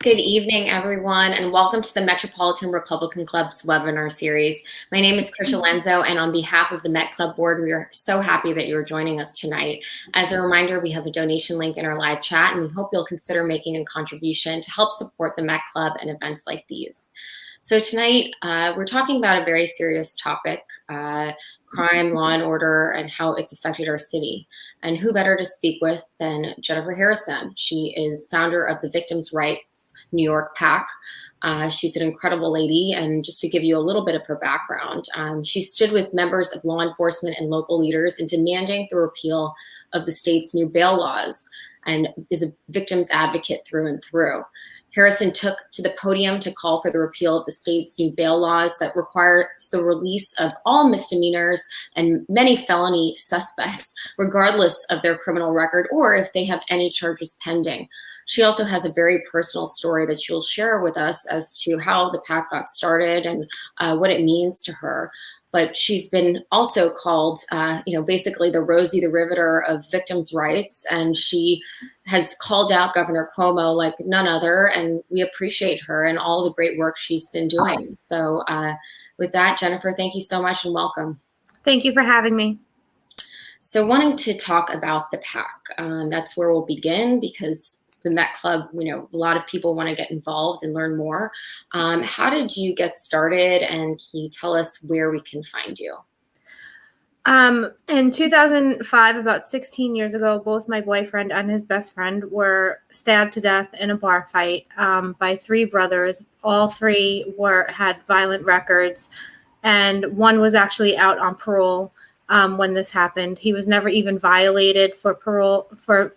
Good evening, everyone, and welcome to the Metropolitan Republican Club's webinar series. My name is Krisha Lenzo, and on behalf of the Met Club board, we are so happy that you are joining us tonight. As a reminder, we have a donation link in our live chat, and we hope you'll consider making a contribution to help support the Met Club and events like these. So tonight, we're talking about a very serious topic, crime, law and order, and how it's affected our city. And who better to speak with than Jennifer Harrison? She is founder of the Victims' Rights New York PAC. She's an incredible lady, and just to give you a little bit of her background, she stood with members of law enforcement and local leaders in demanding the repeal of the state's new bail laws, and is a victim's advocate through and through. Harrison took to the podium to call for the repeal of the state's new bail laws that requires the release of all misdemeanors and many felony suspects, regardless of their criminal record or if they have any charges pending. She also has a very personal story that she'll share with us as to how the PAC got started and what it means to her. But she's been also called, basically the Rosie the Riveter of victims' rights. And she has called out Governor Cuomo like none other. And we appreciate her and all the great work she's been doing. So with that, Jennifer, thank you so much and welcome. Thank you for having me. So wanting to talk about the PAC, that's where we'll begin because the Met Club, a lot of people want to get involved and learn more. How did you get started, and can you tell us where we can find you? In 2005, about 16 years ago, both my boyfriend and his best friend were stabbed to death in a bar fight by three brothers. All three had violent records, and one was actually out on parole when this happened. He was never even violated for parole for,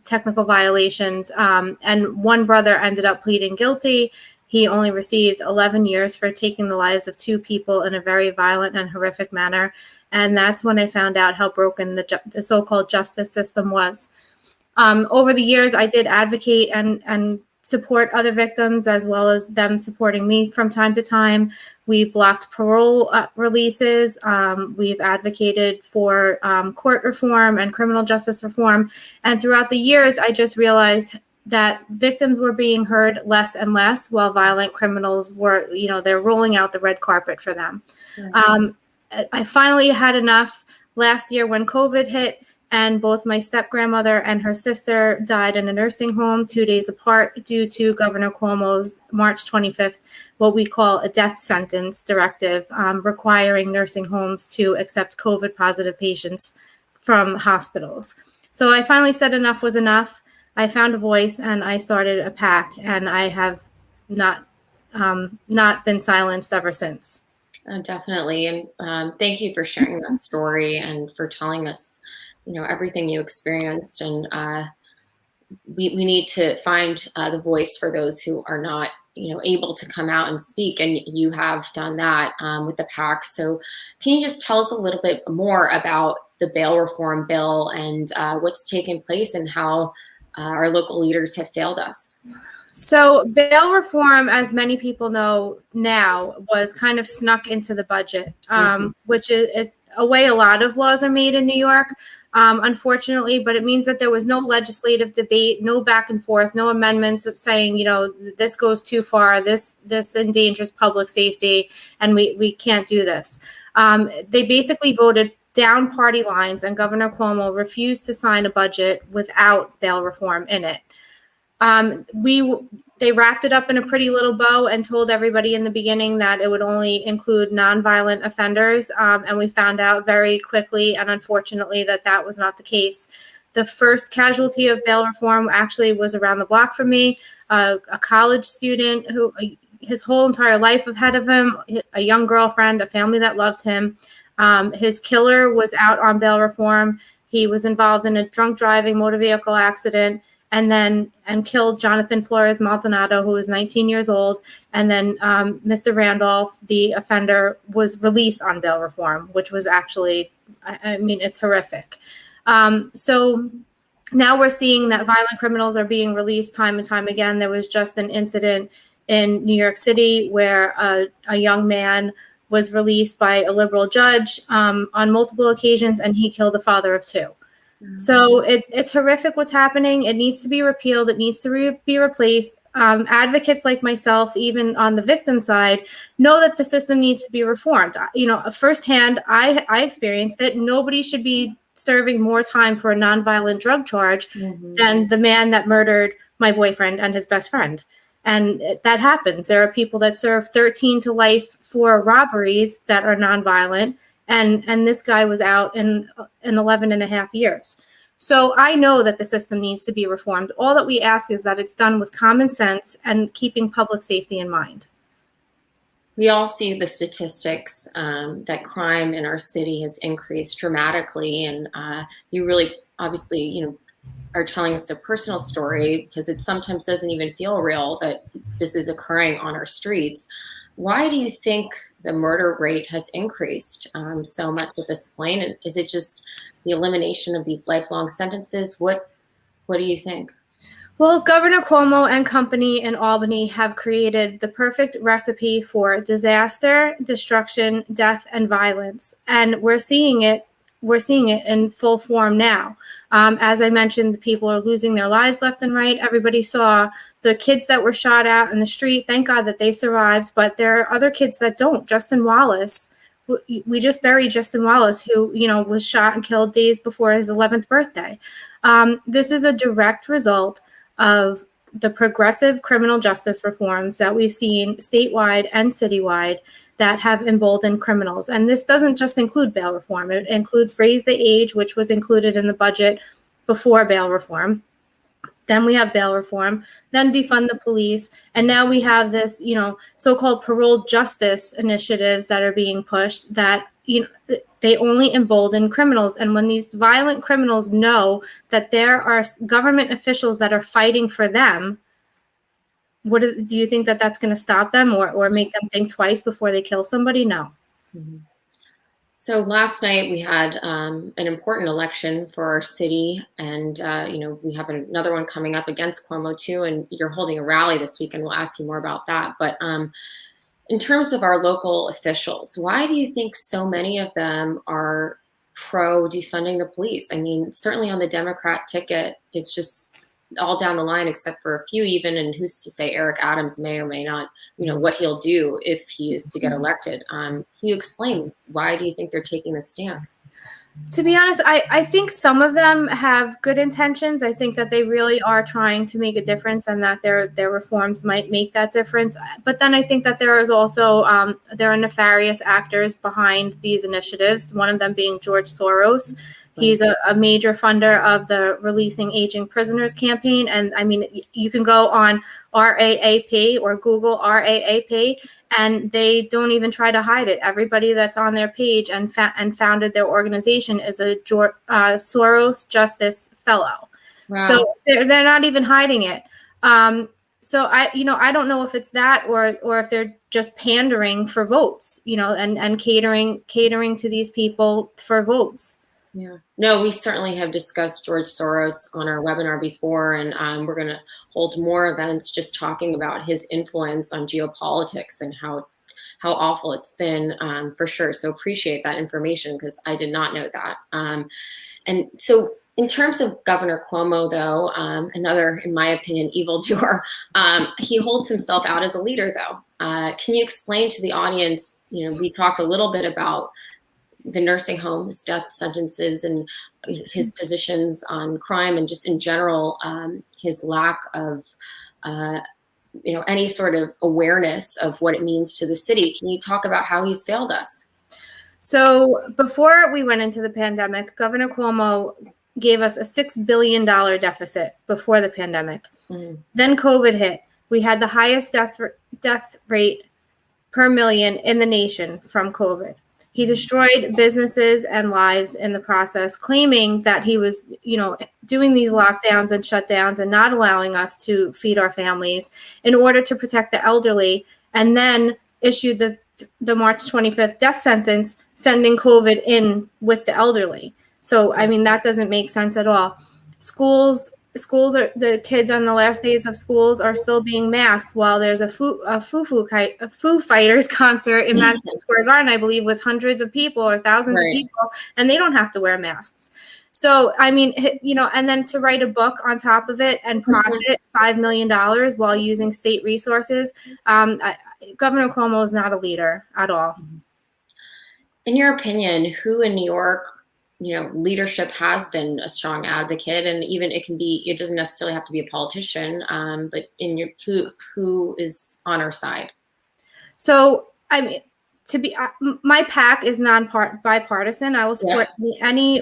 technical violations. And one brother ended up pleading guilty. He only received 11 years for taking the lives of two people in a very violent and horrific manner. And that's when I found out how broken the so-called justice system was. Over the years, I did advocate and support other victims as well as them supporting me from time to time. We blocked parole releases. We've advocated for court reform and criminal justice reform. And throughout the years, I just realized that victims were being heard less and less while violent criminals were, they're rolling out the red carpet for them. Mm-hmm. I finally had enough last year when COVID hit. And both my step-grandmother and her sister died in a nursing home 2 days apart due to Governor Cuomo's March 25th, what we call a death sentence directive, requiring nursing homes to accept COVID-positive patients from hospitals. So I finally said enough was enough. I found a voice and I started a PAC, and I have not been silenced ever since. Definitely. And thank you for sharing that story and for telling us everything you experienced, and we need to find the voice for those who are not, able to come out and speak, and you have done that with the PAC. So can you just tell us a little bit more about the bail reform bill and what's taken place and how our local leaders have failed us? So bail reform, as many people know now, was kind of snuck into the budget, which is a way a lot of laws are made in New York, unfortunately, but it means that there was no legislative debate, no back and forth, no amendments of saying, this goes too far, this endangers public safety, and we can't do this. They basically voted down party lines, and Governor Cuomo refused to sign a budget without bail reform in it. They wrapped it up in a pretty little bow and told everybody in the beginning that it would only include nonviolent offenders. And we found out very quickly and unfortunately that was not the case. The first casualty of bail reform actually was around the block from me, a college student who his whole entire life ahead of him, a young girlfriend, a family that loved him. His killer was out on bail reform. He was involved in a drunk driving motor vehicle accident and killed Jonathan Flores Maldonado, who was 19 years old. And then Mr. Randolph, the offender, was released on bail reform, which was actually, it's horrific. So now we're seeing that violent criminals are being released time and time again. There was just an incident in New York City where a young man was released by a liberal judge on multiple occasions, and he killed a father of two. So it's horrific what's happening. It needs to be repealed. It needs to be replaced. advocates like myself, even on the victim side, know that the system needs to be reformed. Firsthand, I experienced it. Nobody should be serving more time for a nonviolent drug charge than the man that murdered my boyfriend and his best friend. And that happens. There are people that serve 13 to life for robberies that are nonviolent. And this guy was out in 11 and a half years. So I know that the system needs to be reformed. All that we ask is that it's done with common sense and keeping public safety in mind. We all see the statistics that crime in our city has increased dramatically. And you really, obviously, are telling us a personal story because it sometimes doesn't even feel real that this is occurring on our streets. Why do you think the murder rate has increased so much at this point? And is it just the elimination of these lifelong sentences? What do you think? Well, Governor Cuomo and company in Albany have created the perfect recipe for disaster, destruction, death, and violence. And we're seeing it in full form now. As I mentioned, people are losing their lives left and right. Everybody saw the kids that were shot out in the street. Thank God that they survived, but there are other kids that don't. Justin Wallace, we just buried Justin Wallace, who, was shot and killed days before his 11th birthday. This is a direct result of the progressive criminal justice reforms that we've seen statewide and citywide that have emboldened criminals. And this doesn't just include bail reform. It includes raise the age, which was included in the budget before bail reform. Then we have bail reform, then defund the police. And now we have this, so-called parole justice initiatives that are being pushed that, they only embolden criminals. And when these violent criminals know that there are government officials that are fighting for them, do you think that that's going to stop them or make them think twice before they kill somebody? No. Mm-hmm. So last night we had an important election for our city, and we have another one coming up against Cuomo too. And you're holding a rally this week, and we'll ask you more about that. But in terms of our local officials, why do you think so many of them are pro defunding the police? I mean, certainly on the Democrat ticket, it's just all down the line, except for a few even, and who's to say Eric Adams may or may not, what he'll do if he is to get elected. Can you explain why do you think they're taking this stance? To be honest, I think some of them have good intentions. I think that they really are trying to make a difference and that their reforms might make that difference. But then I think that there is also, there are nefarious actors behind these initiatives, one of them being George Soros. He's a major funder of the Releasing Aging Prisoners campaign. And I mean, you can go on RAAP or Google RAAP, and they don't even try to hide it. Everybody that's on their page and founded their organization is a Soros Justice Fellow. Wow. So they're not even hiding it. So I don't know if it's that or if they're just pandering for votes, and catering to these people for votes. Yeah, no, we certainly have discussed George Soros on our webinar before, and we're going to hold more events just talking about his influence on geopolitics and how awful it's been, for sure. So appreciate that information because I did not know that. And so in terms of Governor Cuomo, though, another, in my opinion, evildoer, he holds himself out as a leader, though. Can you explain to the audience, we talked a little bit about the nursing homes, death sentences, and his positions on crime, and just in general, his lack of, any sort of awareness of what it means to the city. Can you talk about how he's failed us? So before we went into the pandemic, Governor Cuomo gave us a $6 billion deficit before the pandemic. Mm-hmm. Then COVID hit. We had the highest death rate per million in the nation from COVID. He destroyed businesses and lives in the process, claiming that he was, doing these lockdowns and shutdowns and not allowing us to feed our families in order to protect the elderly, and then issued the March 25th death sentence, sending COVID in with the elderly. So, I mean, that doesn't make sense at all. Schools are, the kids on the last days of schools are still being masked while there's a Foo Fighters concert in Madison Square Garden, I believe, with hundreds of people or thousands of people, and they don't have to wear masks. So, I mean, and then to write a book on top of it and profit $5 million while using state resources, Governor Cuomo is not a leader at all. In your opinion, who in New York, leadership has been a strong advocate, and even it doesn't necessarily have to be a politician, but who is on our side? So, I mean, my PAC is bipartisan. I will support any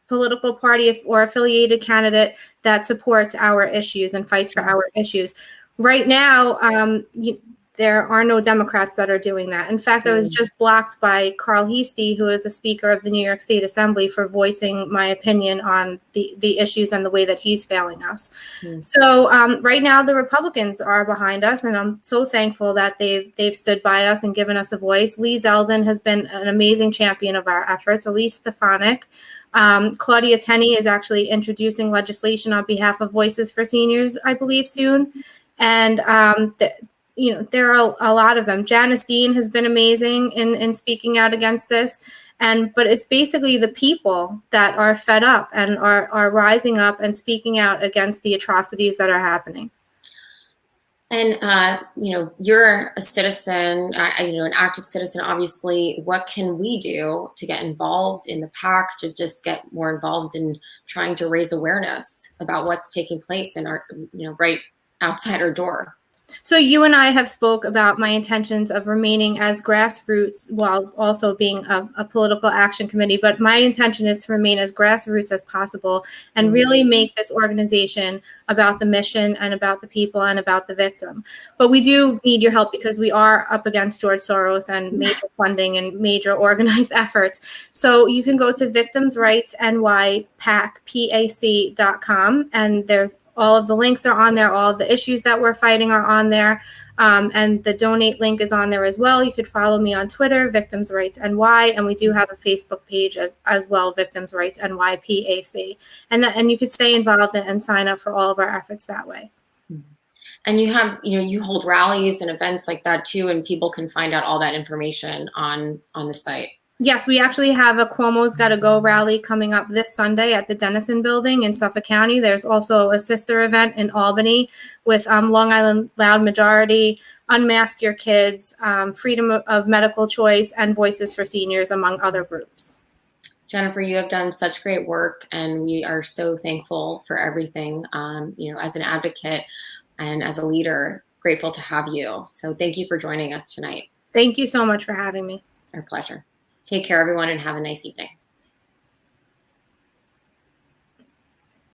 political party or affiliated candidate that supports our issues and fights for our issues. Right now, there are no Democrats that are doing that. In fact, I was just blocked by Carl Heastie, who is the Speaker of the New York State Assembly, for voicing my opinion on the issues and the way that he's failing us. So right now, the Republicans are behind us, and I'm so thankful that they've stood by us and given us a voice. Lee Zeldin has been an amazing champion of our efforts. Elise Stefanik. Claudia Tenney is actually introducing legislation on behalf of Voices for Seniors, I believe, soon. And there are a lot of them. Janice Dean has been amazing in speaking out against this. But it's basically the people that are fed up and are rising up and speaking out against the atrocities that are happening. And, you're a citizen, an active citizen, obviously. What can we do to get involved in the PAC, to just get more involved in trying to raise awareness about what's taking place in our, right outside our door? So you and I have spoke about my intentions of remaining as grassroots while also being a political action committee. But my intention is to remain as grassroots as possible and really make this organization about the mission and about the people and about the victim. But we do need your help because we are up against George Soros and major funding and major organized efforts. So you can go to victimsrightsnypac.com, and there's all of the links are on there. All of the issues that we're fighting are on there. And the donate link is on there as well. You could follow me on Twitter, Victims Rights NY, and we do have a Facebook page as well, Victims Rights NY PAC. And you could stay involved and sign up for all of our efforts that way. And you have, you hold rallies and events like that too, and people can find out all that information on the site. Yes, we actually have a Cuomo's Gotta Go rally coming up this Sunday at the Dennison Building in Suffolk County. There's also a sister event in Albany with Long Island Loud Majority, Unmask Your Kids, Freedom of Medical Choice, and Voices for Seniors, among other groups. Jennifer, you have done such great work, and we are so thankful for everything. As an advocate and as a leader, grateful to have you. So thank you for joining us tonight. Thank you so much for having me. Our pleasure. Take care, everyone, and have a nice evening.